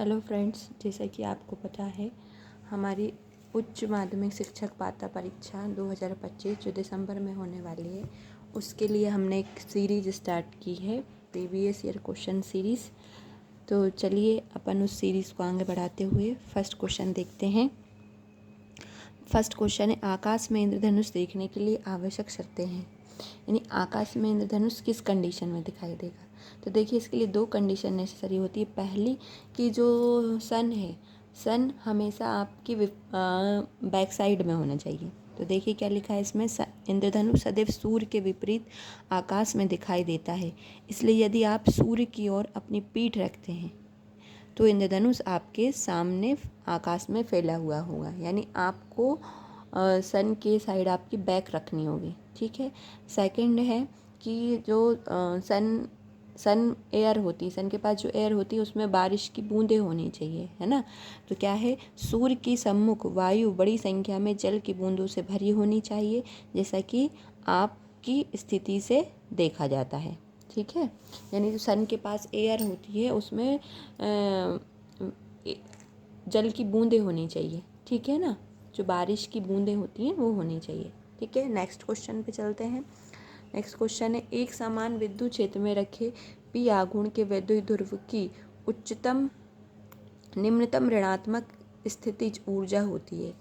Hello friends, जैसा कि आपको पता है हमारी उच्च माध्यमिक शिक्षक पात्रता परीक्षा 2025 जो दिसंबर में होने वाली है, उसके लिए हमने एक सीरीज़ स्टार्ट की है, प्रीवियस ईयर क्वेश्चन सीरीज़। तो चलिए अपन उस सीरीज़ को आगे बढ़ाते हुए फर्स्ट क्वेश्चन देखते हैं। फर्स्ट क्वेश्चन है, आकाश में इंद्रधनुष देखने के लिए आवश्यक शर्तें हैं। यानी आकाश में इंद्रधनुष किस कंडीशन में दिखाई देगा। तो देखिए, इसके लिए दो कंडीशन नेसेसरी होती है। पहली कि जो सन है, सन हमेशा आपकी बैक साइड में होना चाहिए। तो देखिए क्या लिखा है इसमें, इंद्रधनुष सदैव सूर्य के विपरीत आकाश में दिखाई देता है, इसलिए यदि आप सूर्य की ओर अपनी पीठ रखते हैं तो इंद्रधनुष आपके सामने आकाश में फैला हुआ होगा। यानी आपको सन के साइड आपकी बैक रखनी होगी। ठीक है। सेकंड है कि जो सन एयर होती है, सन के पास जो एयर होती है उसमें बारिश की बूंदें होनी चाहिए, है ना। तो क्या है, सूर्य की सम्मुख वायु बड़ी संख्या में जल की बूंदों से भरी होनी चाहिए, जैसा कि आपकी स्थिति से देखा जाता है। ठीक है। यानी जो सन के पास एयर होती है उसमें जल की बूंदें होनी चाहिए। ठीक है ना, जो बारिश की बूंदें होती हैं वो होनी चाहिए। ठीक है। नेक्स्ट क्वेश्चन पे चलते हैं। नेक्स्ट क्वेश्चन है, एक समान विद्युत क्षेत्र में रखे पी आघूर्ण के विद्युत ध्रुव की उच्चतम निम्नतम ऋणात्मक स्थितिज ऊर्जा होती है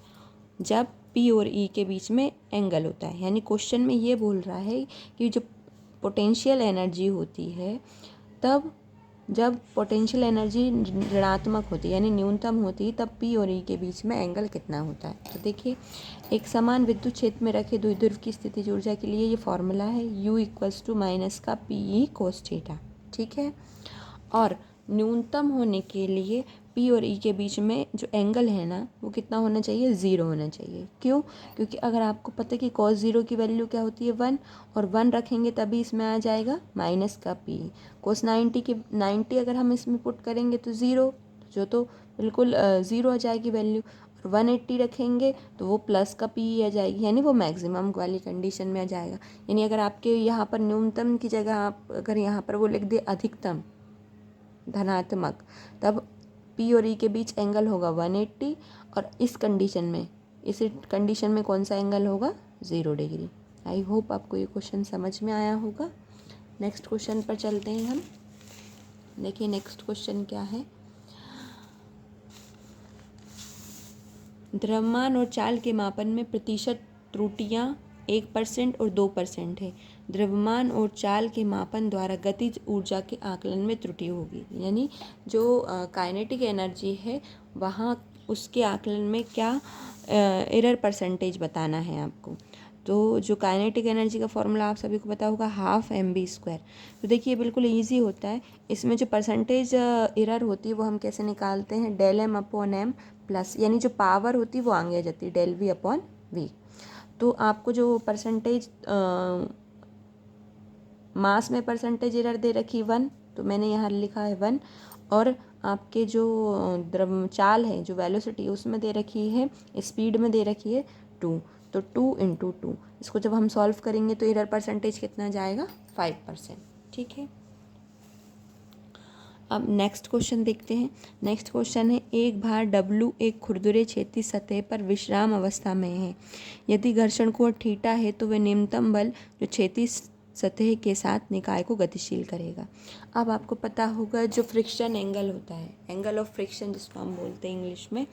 जब पी और ई के बीच में एंगल होता है। यानी क्वेश्चन में ये बोल रहा है कि जो पोटेंशियल एनर्जी होती है, तब जब पोटेंशियल एनर्जी ऋणात्मक होती है यानी न्यूनतम होती है, तब पी और ई के बीच में एंगल कितना होता है। तो देखिए, एक समान विद्युत क्षेत्र में रखे द्विध्रुव की स्थितिज ऊर्जा के लिए ये फॉर्मूला है, U = माइनस का PE cos थीटा। ठीक है। और न्यूनतम होने के लिए पी और ई के बीच में जो एंगल है ना, वो कितना होना चाहिए, 0 होना चाहिए। क्यों? क्योंकि अगर आपको पता है कि cos 0 की वैल्यू क्या होती है, 1, और 1 रखेंगे तभी इसमें आ जाएगा माइनस का पी। cos 90 अगर हम इसमें पुट करेंगे तो 0, जो तो बिल्कुल 0 आ जाएगी वैल्यू। और 180 रखेंगे तो वो प्लस का पी आ जाएगी, यानी वो मैक्सिमम वाली कंडीशन में आ जाएगा। यानी अगर आपके यहाँ पर न्यूनतम की जगह आप अगर यहाँ पर वो लिख दे अधिकतम धनात्मक, तब पी और ई के बीच एंगल होगा 180, और इस कंडीशन में कौन सा एंगल होगा, 0 डिग्री। आई होप आपको ये क्वेश्चन समझ में आया होगा। नेक्स्ट क्वेश्चन पर चलते हैं हम। देखिए नेक्स्ट क्वेश्चन क्या है, द्रव्यमान और चाल के मापन में प्रतिशत त्रुटियां 1% और 2% है। द्रव्यमान और चाल के मापन द्वारा गतिज ऊर्जा के आकलन में त्रुटि होगी। यानी जो काइनेटिक एनर्जी है, वहाँ उसके आकलन में क्या एरर परसेंटेज बताना है आपको। तो जो काइनेटिक एनर्जी का फॉर्मूला आप सभी को पता होगा, 12 mv²। तो देखिए बिल्कुल इजी होता है। इसमें जो परसेंटेज एरर होती है वो हम कैसे निकालते हैं, del m/m प्लस, यानी जो पावर होती है वो आगे आ जाती है del v/v। तो आपको जो परसेंटेज मास में परसेंटेज एरर दे रखी 1, तो मैंने यहाँ लिखा है 1, और आपके जो द्रव चाल है, जो वेलोसिटी उसमें दे रखी है, स्पीड में दे रखी है 2, तो 2 × 2। इसको जब हम सॉल्व करेंगे तो एरर परसेंटेज कितना जाएगा, 5%। ठीक है। अब नेक्स्ट क्वेश्चन देखते हैं। नेक्स्ट क्वेश्चन है, एक भार W एक खुरदुरे क्षैतिज सतह पर विश्राम अवस्था में है। यदि घर्षण कोण थीटा है तो वह निम्नतम बल जो क्षैतिज सतह के साथ निकाय को गतिशील करेगा। अब आपको पता होगा जो फ्रिक्शन एंगल होता है, एंगल ऑफ फ्रिक्शन जिसको हम बोलते हैं इंग्लिश में,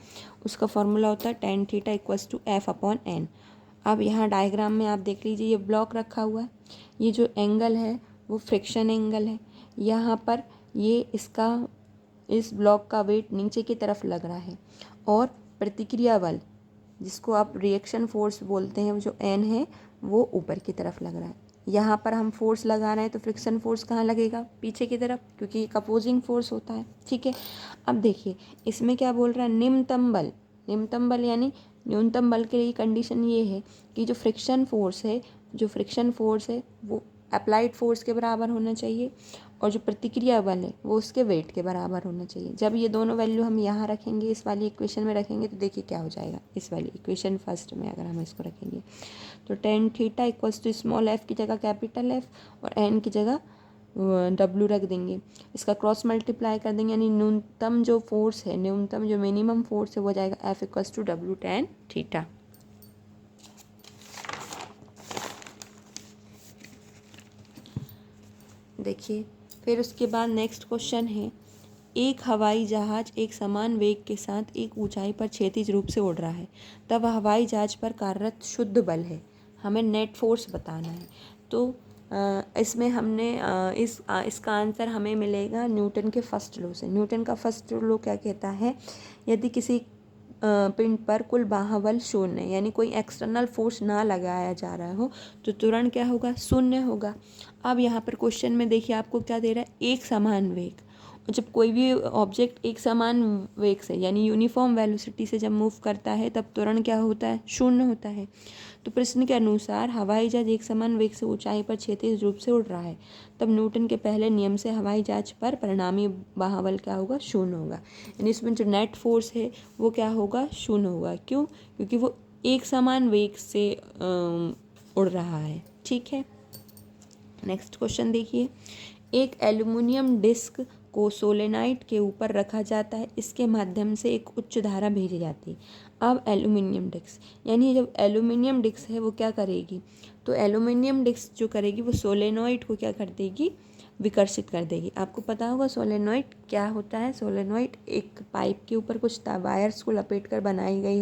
उसका फॉर्मूला होता है tan θ = F/n। अब यहाँ डायग्राम में आप देख लीजिए, ये ब्लॉक रखा हुआ है, ये जो एंगल है वो फ्रिक्शन एंगल है। यहाँ पर ये इस ब्लॉक का वेट नीचे की तरफ लग रहा है, और प्रतिक्रिया बल जिसको आप रिएक्शन फोर्स बोलते हैं, जो N है, वो ऊपर की तरफ लग रहा है। यहाँ पर हम फोर्स लगा रहे हैं तो फ्रिक्शन फोर्स कहाँ लगेगा, पीछे की तरफ, क्योंकि एक अपोजिंग फोर्स होता है। ठीक है। अब देखिए इसमें क्या बोल रहा है, निम्नतम बल। निम्नतम बल यानी न्यूनतम बल के लिए कंडीशन ये है कि जो फ्रिक्शन फोर्स है वो अप्लाइड फोर्स के बराबर होना चाहिए, और जो प्रतिक्रिया बल है वो उसके वेट के बराबर होना चाहिए। जब ये दोनों वैल्यू हम यहाँ रखेंगे, इस वाली इक्वेशन में रखेंगे, तो देखिए क्या हो जाएगा, इस वाली इक्वेशन फर्स्ट में अगर हम इसको रखेंगे तो tan θ = स्मॉल f की जगह कैपिटल F, और n की जगह W रख देंगे, इसका क्रॉस मल्टीप्लाई कर देंगे, यानी न्यूनतम जो फोर्स है, न्यूनतम जो मिनिमम फोर्स है वो जाएगा F equals to W tan theta. देखिए फिर उसके बाद नेक्स्ट क्वेश्चन है, एक हवाई जहाज एक समान वेग के साथ एक ऊंचाई पर क्षैतिज रूप से उड़ रहा है, तब हवाई जहाज पर कार्यरत शुद्ध बल है, हमें नेट फोर्स बताना है। तो इसमें हमने इसका आंसर हमें मिलेगा न्यूटन के फर्स्ट लॉ से। न्यूटन का फर्स्ट लॉ क्या कहता है, यदि किसी पिंड पर कुल बाहुबल शून्य, यानी कोई एक्सटर्नल फोर्स ना लगाया जा रहा हो, तो त्वरण क्या होगा, शून्य होगा। अब यहाँ पर क्वेश्चन में देखिए आपको क्या दे रहा है, एक समान वेग। और जब कोई भी ऑब्जेक्ट एक समान वेग से यानी यूनिफॉर्म वेलोसिटी से जब मूव करता है तब त्वरण क्या होता है, शून्य होता है। तो प्रश्न के अनुसार हवाई जहाज एक समान वेग से ऊंचाई पर क्षैतिज रूप से उड़ रहा है, तब न्यूटन के पहले नियम से हवाई जहाज पर परिणामी बाहुबल क्या होगा, शून्य होगा। यानी इसमें जो नेट फोर्स है वो क्या होगा, शून्य होगा। क्यों, क्योंकि वो एक समान वेग से उड़ रहा है। ठीक है, नेक्स्ट क्वेश्चन देखिए, एक एल्युमिनियम डिस्क को सोलेनाइड के ऊपर रखा जाता है, इसके माध्यम से एक उच्च धारा भेजी जाती है। अब एल्युमिनियम डिस्क, यानी जब एल्युमिनियम डिस्क है वो क्या करेगी, तो एल्युमिनियम डिस्क जो करेगी वो सोलेनॉइड को क्या कर देगी, विकर्षित कर देगी। आपको पता होगा सोलेनॉइड क्या होता है। सोलेनॉइड एक पाइप के ऊपर कुछ वायर्स को लपेट कर बनाए गए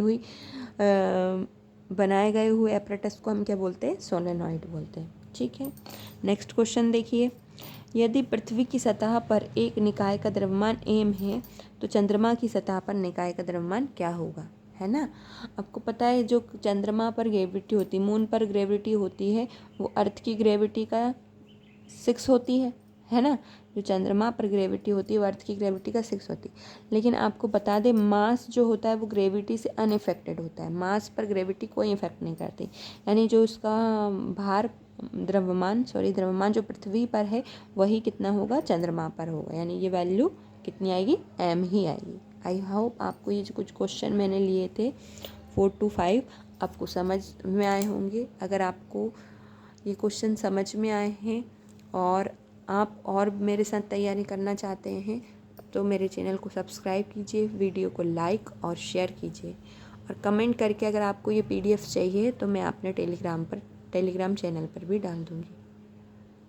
हुए एपरेटस को हम क्या बोलते हैं, सोलेनॉइड बोलते हैं। ठीक है, नेक्स्ट क्वेश्चन देखिए, यदि पृथ्वी की सतह पर एक निकाय का द्रव्यमान m है, तो चंद्रमा की सतह पर निकाय का द्रव्यमान क्या होगा, है ना। आपको पता है जो चंद्रमा पर ग्रेविटी होती है, मून पर ग्रेविटी होती है, वो अर्थ की ग्रेविटी का 6 होती है ना। जो चंद्रमा पर ग्रेविटी होती है वो अर्थ की ग्रेविटी का 6 होती है। लेकिन आपको बता दें मास जो होता है वो ग्रेविटी से अनइफेक्टेड होता है, मास पर ग्रेविटी कोई इफेक्ट नहीं करती। यानी जो उसका भार द्रव्यमान जो पृथ्वी पर है वही कितना होगा, चंद्रमा पर होगा। यानी ये वैल्यू कितनी आएगी, m ही आएगी। आई होप आपको ये जो कुछ क्वेश्चन मैंने लिए थे 4 to 5 आपको समझ में आए होंगे। अगर आपको ये क्वेश्चन समझ में आए हैं और आप और मेरे साथ तैयारी करना चाहते हैं तो मेरे चैनल को सब्सक्राइब कीजिए, वीडियो को लाइक और शेयर कीजिए, और कमेंट करके अगर आपको ये PDF चाहिए तो मैं अपने टेलीग्राम चैनल पर भी डाल दूँगी।